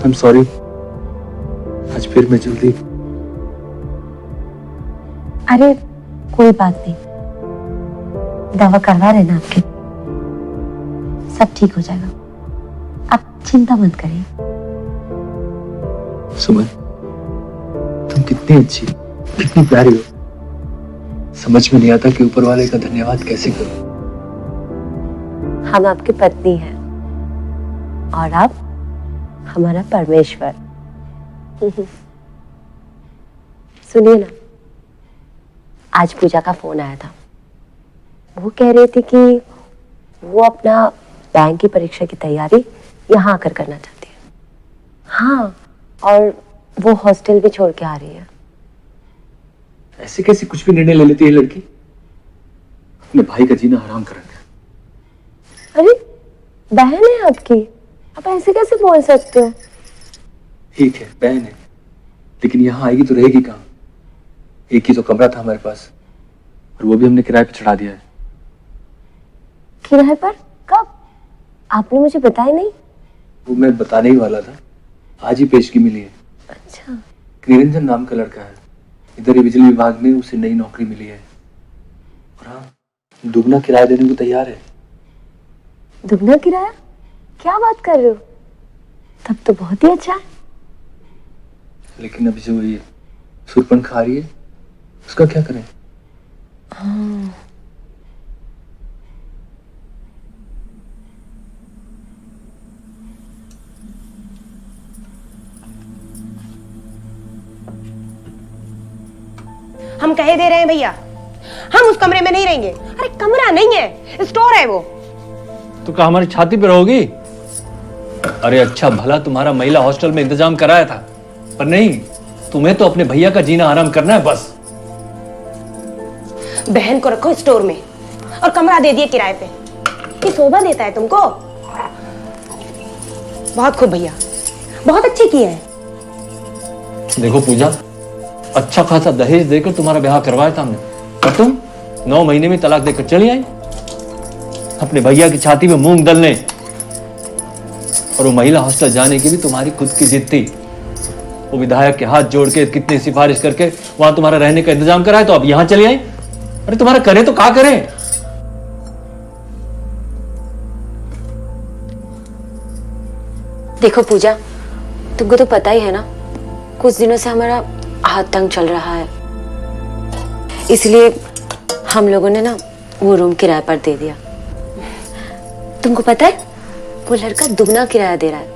I am sorry, आज फिर मैं जल्दी। अरे कोई बात नहीं, दवा करवा रहे ना आपके, सब ठीक हो जाएगा, आप चिंता मत करिए। सुमन, तुम कितनी अच्छी, कितनी प्यारी हो, समझ में नहीं आता कि ऊपर वाले का धन्यवाद कैसे करूं। हम आपकी पत्नी हैं और आप हमारा परमेश्वर। सुनिए ना, आज पूजा का फोन आया था। वो कह रही थी कि वो अपना बैंक की परीक्षा की तैयारी यहाँ आकर करना चाहती है। हाँ, और वो हॉस्टल भी छोड़ के आ रही है। ऐसे कैसे कुछ भी निर्णय ले लेती है लड़की, अपने भाई का जीना हराम कर रखा है। अरे बहन है आपकी, आप ऐसे कैसे बोल सकते हो? ठीक है, बहन है, लेकिन यहाँ आएगी तो रहेगी कहाँ? एक ही तो कमरा था हमारे पास, और वो भी हमने किराए पे चढ़ा दिया है। किराए पर? कब? आपने मुझे बताया नहीं। वो मैं बताने ही वाला था, आज ही पेशगी मिली है। अच्छा। निरंजन नाम का लड़का है, इधर ही बिजली विभाग में उसे नई नौकरी मिली है, और हाँ, दुगना किराया देने को तैयार है। दुगना किराया? क्या बात कर रहे हो? तब तो बहुत ही अच्छा है। लेकिन अभी जो ये सुरपंख आ रही है, उसका क्या करें? हाँ। हम कहे दे रहे हैं भैया, हम उस कमरे में नहीं रहेंगे। अरे कमरा नहीं है, स्टोर है वो। तो क्या हमारी छाती पर होगी? अरे अच्छा भला तुम्हारा महिला हॉस्टल में इंतजाम कराया था, पर नहीं, तुम्हें तो अपने भैया का जीना आराम करना है बस। बहन को रखो स्टोर में और कमरा दे दिए किराए पे। ये शोभा देता है तुमको? बहुत खूब भैया, बहुत अच्छे किए हैं। देखो पूजा, अच्छा खासा दहेज देकर तुम्हारा ब्याह करवाया था हमने, और तुम 9 महीने में तलाक देकर चली आई अपने भैया की छाती में मूंग दलने। और वो महिला हॉस्टल जाने की भी तुम्हारी खुद की जिद थी। वो विधायक के हाथ जोड़ के कितनी सिफारिश करके वहां तुम्हारा रहने का इंतजाम कराया, तो अब यहां चली आई। अरे तुम्हारा करें तो क्या करें? देखो पूजा, तुमको तो पता ही है ना, कुछ दिनों से हमारा हाथ तंग चल रहा है, इसलिए हम लोगों ने ना वो रूम किराए पर दे दिया। तुमको पता है, वो लड़का दुगना किराया दे रहा है।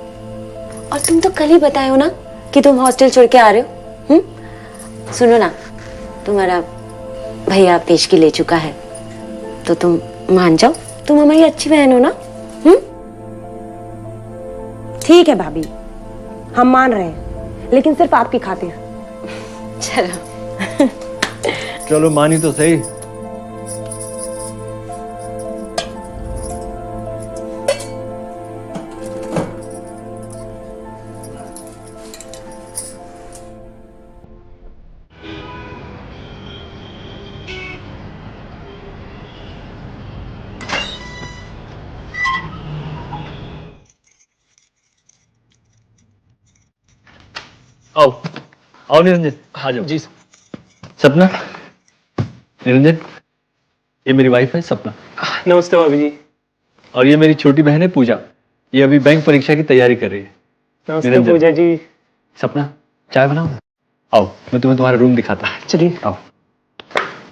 और तुम तो कल ही बताए हो ना कि तुम हॉस्टल छोड़ के आ रहे हो। सुनो ना, तुम्हारा भैया पेशगी ले चुका है, तो तुम मान जाओ, तुम हमारी अच्छी बहन हो ना। ठीक है भाभी, हम मान रहे हैं, लेकिन सिर्फ आपकी खातिर। चलो। चलो मानी तो सही। आओ आओ निरंजन, आ जाओ। जी सपना, निरंजन, ये मेरी वाइफ है सपना। नमस्ते भाभी जी। और ये मेरी छोटी बहन है पूजा, ये अभी बैंक परीक्षा की तैयारी कर रही है। नमस्ते पूजा जी। सपना, चाय बनाओ। आओ, मैं तुम्हें तुम्हारा रूम दिखाता हूँ। चलिए। आओ,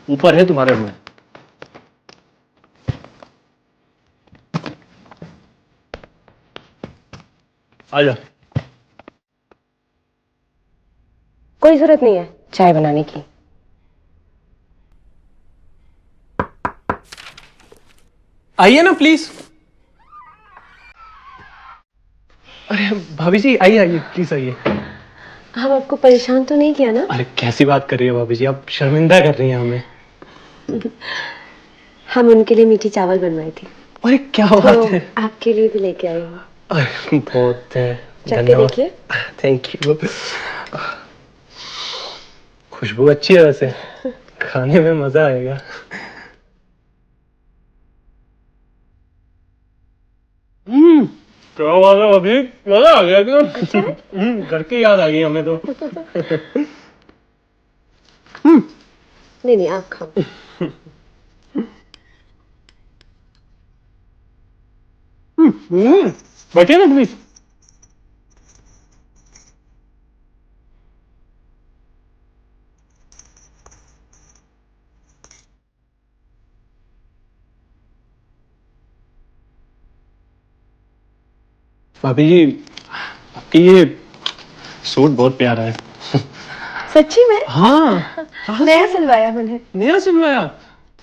ऊपर है तुम्हारा रूम। आ जाओ। कोई जरूरत नहीं है चाय बनाने की। आइए ना प्लीज। अरे भाभी जी आइए आइए प्लीज आइए। हम आपको परेशान तो नहीं किया ना? अरे कैसी बात कर रही है भाभी जी, आप शर्मिंदा कर रही हैं हमें। हम उनके लिए मीठी चावल बनवाई थी। अरे क्या बात है। आपके लिए भी लेके आई हूँ। अरे बहुत है, चख के देखिए। Thank you. खुशबू अच्छी है वैसे, खाने में मजा आएगा। क्या बात है अभी, मजा आ गया एकदम। घर की याद आ गई हमें तो। नहीं नहीं, आप खाओ। बैठिए ना प्लीज। भाभी जी, आपकी ये सूट बहुत प्यारा है। सच्ची में? हाँ, नया सिलवाया मैंने। नया सिलवाया।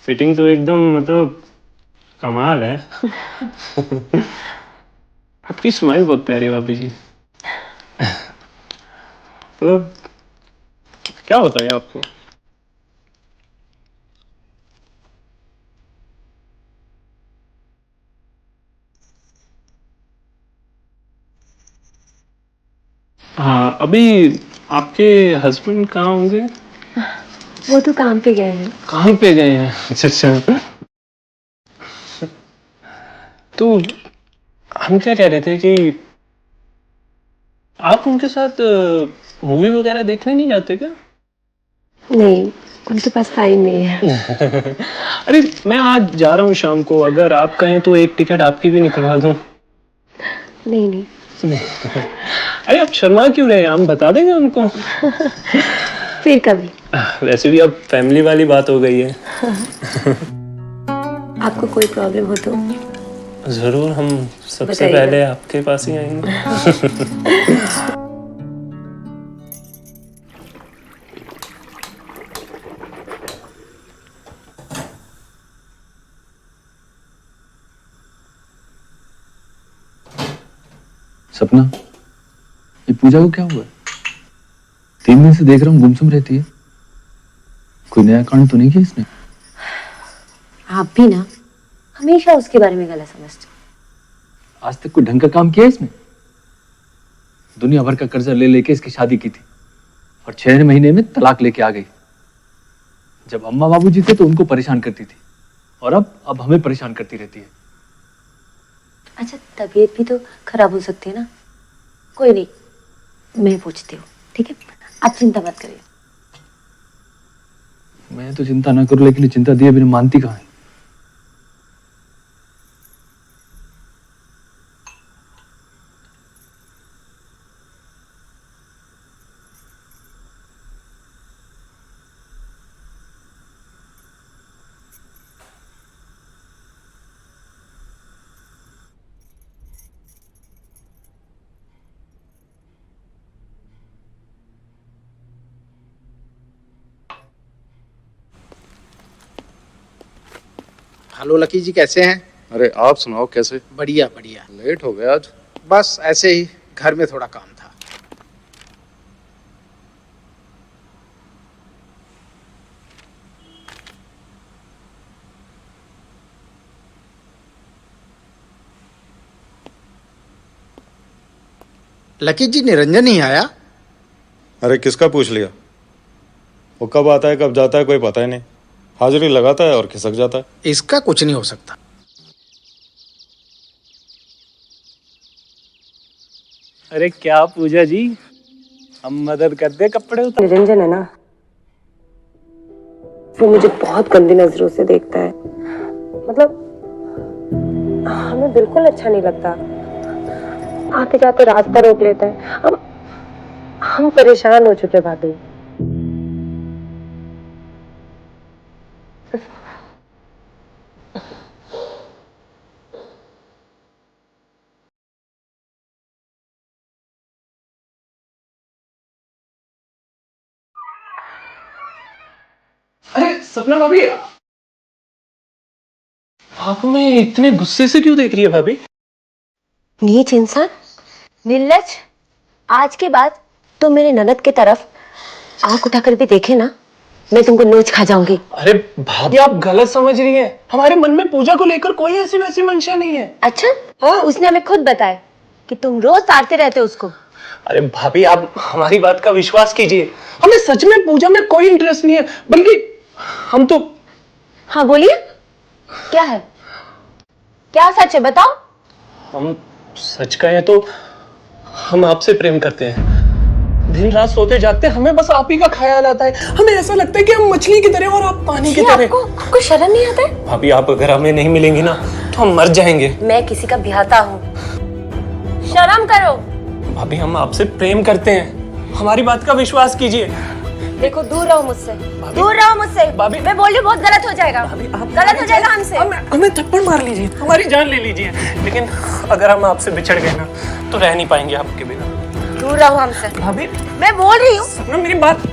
फिटिंग तो एकदम मतलब कमाल है। आपकी स्माइल बहुत प्यारी है भाभी जी। तो क्या होता है आपको? हाँ, अभी आपके हस्बैंड कहाँ होंगे? वो तो काम पे गए हैं। कहाँ पे गए हैं? अच्छा अच्छा। तो हम क्या कह रहे थे कि आप उनके साथ मूवी वगैरह देखने नहीं जाते क्या? नहीं, उनके पास टाइम नहीं है। अरे मैं आज जा रहा हूँ शाम को, अगर आप कहें तो एक टिकट आपकी भी निकलवा दूँ। नहीं नहीं, अरे आप शर्मा क्यों रहे हैं, हम बता देंगे उनको। फिर कभी। वैसे भी अब फैमिली वाली बात हो गई है। आपको कोई प्रॉब्लम हो तो जरूर, हम सबसे बताइएगा। पहले आपके पास ही आएंगे। सपना, ये पूजा को क्या हुआ है? 3 दिन से देख रहा हूँ गुमसुम रहती है। कोई नया कांड तो नहीं किया इसने? आप भी ना हमेशा उसके बारे में गलत समझते हो। आज तक कोई ढंग का काम किया है इसने? दुनिया भर का कर्जा ले लेके इसकी शादी की थी और 6 महीने में तलाक लेके आ गई। जब अम्मा बाबूजी थे तो उनको परेशान करती थी और अब हमें परेशान करती रहती है। अच्छा, तबीयत भी तो खराब हो सकती है ना। कोई नहीं, मैं पूछती हूँ, ठीक है? आप चिंता मत करिए। मैं तो चिंता ना करूं, लेकिन चिंता दिए बिना मानती कहाँ है? हेलो लकी जी, कैसे हैं? अरे आप सुनाओ कैसे? बढ़िया बढ़िया। लेट हो गया आज। बस ऐसे ही, घर में थोड़ा काम था। लकी जी, निरंजन नहीं आया? अरे किसका पूछ लिया? वो कब आता है कब जाता है कोई पता ही नहीं। हाजिरी लगाता है और खिसक जाता है। इसका कुछ नहीं हो सकता। अरे क्या पूजा जी, हम मदद कर दे कपड़े उतार। निरंजन है ना, वो मुझे बहुत गंदी नजरों से देखता है। मतलब हमें बिल्कुल अच्छा नहीं लगता। आते जाते रास्ता रोक लेता है। हम परेशान हो चुके भाभी। अरे सपना भाभी, आप हमें इतने गुस्से से क्यों देख रही है भाभी? नीच इंसान, निर्लज। आज के बाद तो मेरे ननद की तरफ आंख उठाकर भी देखे ना, मैं तुमको नोच खा जाऊंगी। अरे भाभी, आप गलत समझ रही हैं। हमारे मन में पूजा को लेकर कोई ऐसी वैसी मंशा नहीं है। अच्छा, हाँ, उसने हमें खुद बताया कि तुम रोज ताड़ते रहते हो उसको। अरे भाभी, आप हमारी बात का विश्वास कीजिए। हमें सच में पूजा में कोई इंटरेस्ट नहीं है, बल्कि हम तो। हाँ बोलिए, क्या है? क्या सच है बताओ। हम सच कहें तो हम आपसे प्रेम करते हैं। दिन रात सोते जागते हमें बस आप ही का ख्याल आता है। हमें ऐसा लगता है कि हम मछली की तरह और आप पानी की तरह। आपको शर्म नहीं आता है? भाभी आप अगर हमें नहीं मिलेंगी ना तो हम मर जाएंगे। मैं किसी का ब्याहता हूँ, शर्म करो। भाभी हम आपसे प्रेम करते हैं, हमारी बात का विश्वास कीजिए। देखो दूर रहो मुझसे, दूर रहो मुझसे। भाभी मैं बोल रही हूँ बहुत गलत हो जाएगा, गलत हो जाएगा हमसे। हमें थप्पड़ मार लीजिए, हमारी जान ले लीजिए, लेकिन अगर हम आपसे बिछड़ गए ना तो रह नहीं पाएंगे आपके बिना। दूर रहो हमसे। भाभी मैं बोल रही हूँ। सपना मेरी बात,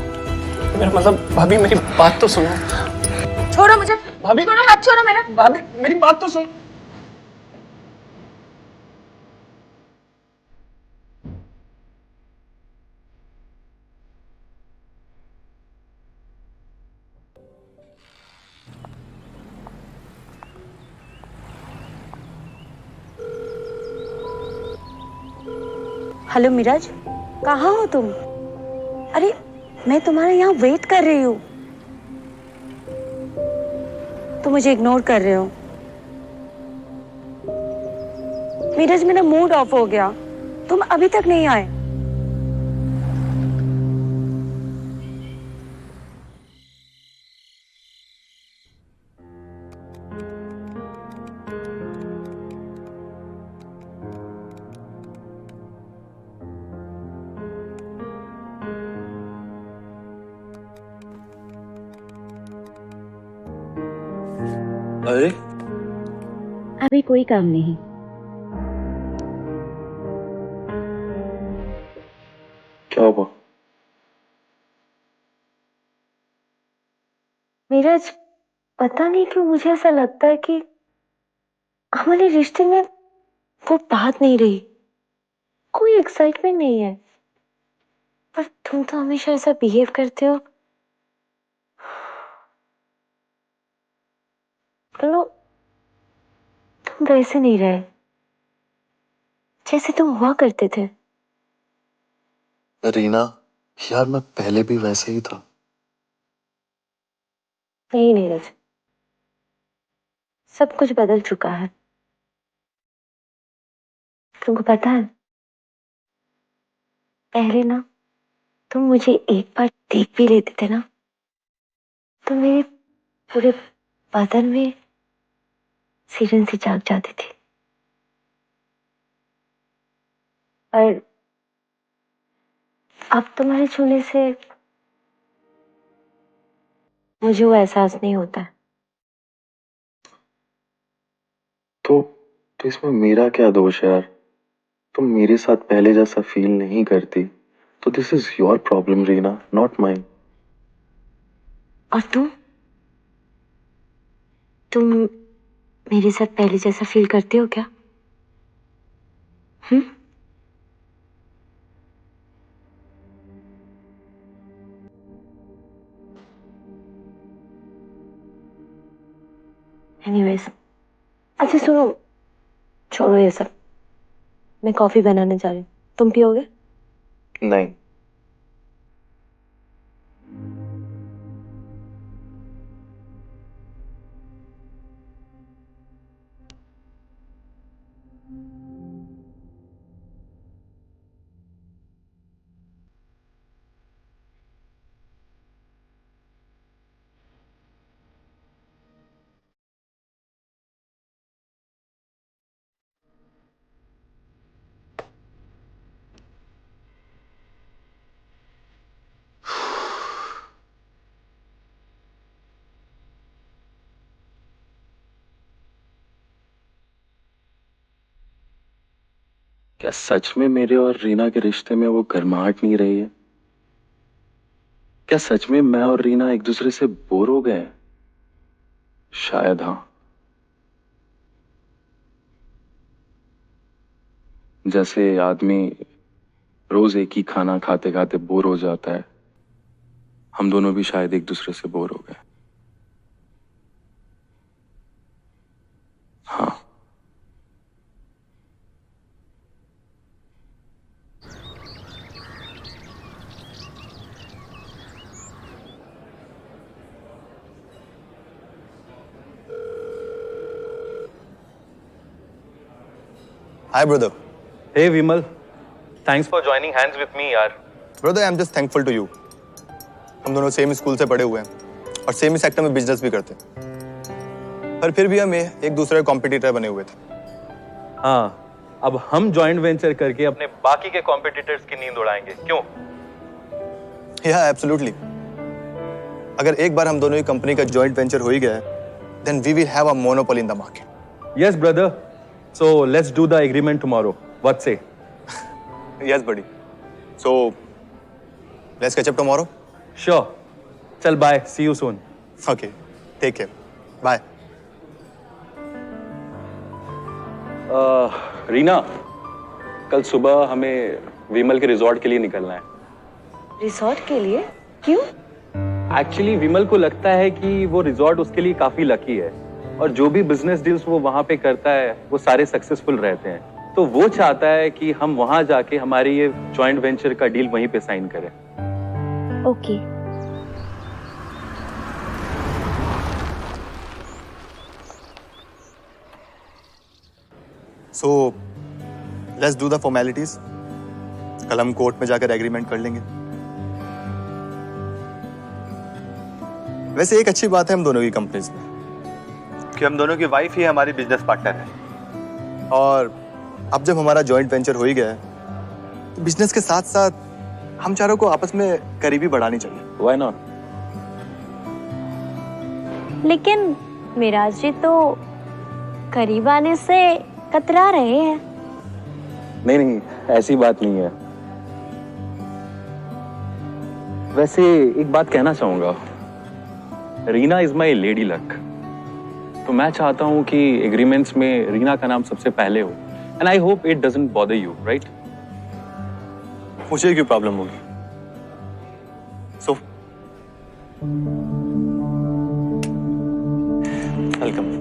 मेरा मतलब भाभी मेरी बात तो सुनो। छोड़ो मुझे, भाभी छोड़ो, हाथ छोड़ो मेरा। भाभी मेरी बात तो सुनो। हेलो मिराज, कहाँ हो तुम? अरे मैं तुम्हारे यहाँ वेट कर रही हूँ। तुम मुझे इग्नोर कर रहे हो। मिराज मेरा मूड ऑफ हो गया, तुम अभी तक नहीं आए। अरे अभी कोई काम नहीं। क्या हुआ? नीरज, पता नहीं क्यों मुझे ऐसा लगता है कि हमारे रिश्ते में वो बात नहीं रही, कोई एक्साइटमेंट नहीं है। पर तुम तो हमेशा ऐसा बिहेव करते हो। चलो, तुम वैसे नहीं रहे जैसे तुम हुआ करते थे। रीना, यार मैं पहले भी वैसे ही था। नहीं नीरज, सब कुछ बदल चुका है। तुमको पता है, पहले ना तुम मुझे एक बार देख भी लेते थे ना तो मेरे पूरे बदन में सिरन सी जाग जाती थी। और अब तुम्हारे छूने से मुझे वो एहसास नहीं होता है। तो इसमें मेरा क्या दोष है यार? तुम मेरे साथ पहले जैसा फील नहीं करती तो this is your problem Reena, not mine. और तुम मेरे साथ पहले जैसा फील करते हो क्या? हम्म? एनीवेज, अच्छा सुनो, छोड़ो ये सब। मैं कॉफी बनाने जा रही हूँ, तुम पियोगे? नहीं। क्या सच में मेरे और रीना के रिश्ते में वो गर्माहट नहीं रही है? क्या सच में मैं और रीना एक दूसरे से बोर हो गए हैं? शायद हाँ। जैसे आदमी रोज एक ही खाना खाते खाते बोर हो जाता है, हम दोनों भी शायद एक दूसरे से बोर हो गए। हाँ। Hi brother. Hey Vimal, thanks for joining hands with me यार. Brother I am just thankful to you. हम दोनों सेम स्कूल से पढ़े हुए हैं और सेम ही सेक्टर में बिजनेस भी करते हैं, पर फिर भी हम एक दूसरे के कॉम्पिटिटर बने हुए थे। हाँ, अब हम जॉइंट वेंचर करके अपने बाकी के कॉम्पिटिटर्स की नींद उड़ाएंगे, क्यों? या एब्सोल्युटली। अगर एक बार हम दोनों की कंपनी का जॉइंट वेंचर हो ही गया then we will have a monopoly in the market. Yes brother, so let's do the agreement tomorrow. What say? Yes buddy, so let's catch up tomorrow. Sure. चल bye, see you soon. Okay, take care, bye. Reena, कल सुबह हमें विमल के resort के लिए निकलना है। Resort के लिए? क्यों? एक्चुअली विमल को लगता है कि वो रिजॉर्ट उसके लिए काफी लकी है और जो भी बिजनेस डील्स वो वहां पे करता है वो सारे सक्सेसफुल रहते हैं, तो वो चाहता है कि हम वहां जाके हमारे ये जॉइंट वेंचर का डील वहीं पे साइन करें। Okay. So let's do the formalities. कल हम कोर्ट में जाकर एग्रीमेंट कर लेंगे। वैसे एक अच्छी बात है हम दोनों की कंपनीज में कि हम दोनों की वाइफ ही हमारी बिजनेस पार्टनर है, और अब जब हमारा जॉइंट वेंचर हो ही गया है तो बिजनेस के साथ साथ हम चारों को आपस में करीबी बढ़ानी चाहिए। Why not? लेकिन मिराज जी तो करीब आने से कतरा रहे हैं। नहीं नहीं, ऐसी बात नहीं है। वैसे एक बात कहना चाहूंगा, Reena is my lady luck, तो मैं चाहता हूं कि एग्रीमेंट्स में रीना का नाम सबसे पहले हो, and I hope it doesn't bother you, right? मुझे क्यों प्रॉब्लम होगी? So welcome.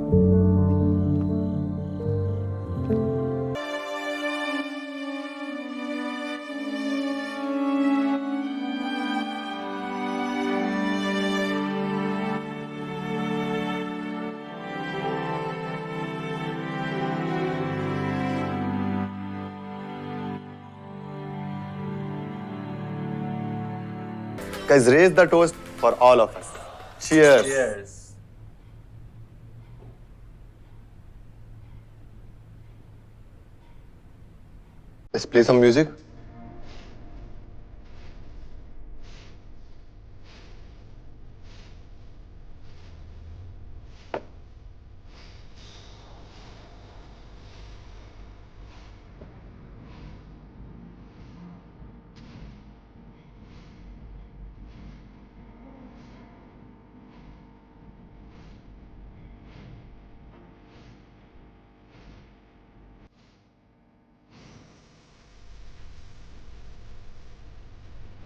Guys, raise the toast for all of us. Cheers. Cheers. Let's play some music.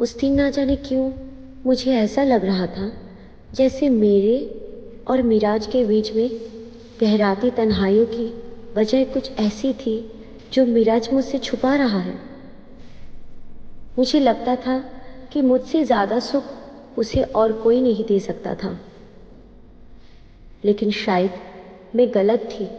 उस दिन ना जाने क्यों मुझे ऐसा लग रहा था जैसे मेरे और मिराज के बीच में गहराती तन्हाइयों की वजह कुछ ऐसी थी जो मिराज मुझसे छुपा रहा है। मुझे लगता था कि मुझसे ज़्यादा सुख उसे और कोई नहीं दे सकता था, लेकिन शायद मैं गलत थी।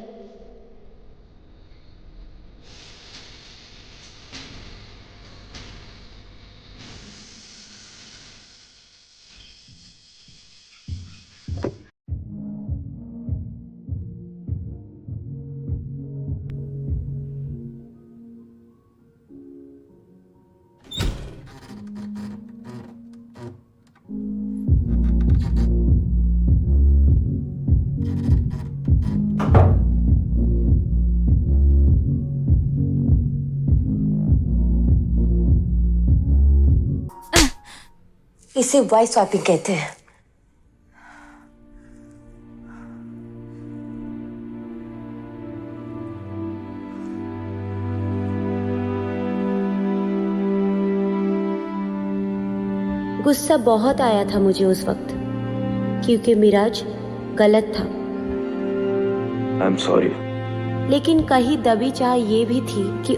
इसे वॉइस स्वैपिंग कहते हैं। गुस्सा बहुत आया था मुझे उस वक्त, क्योंकि मिराज गलत था। I am sorry. लेकिन कहीं दबी चाह ये भी थी कि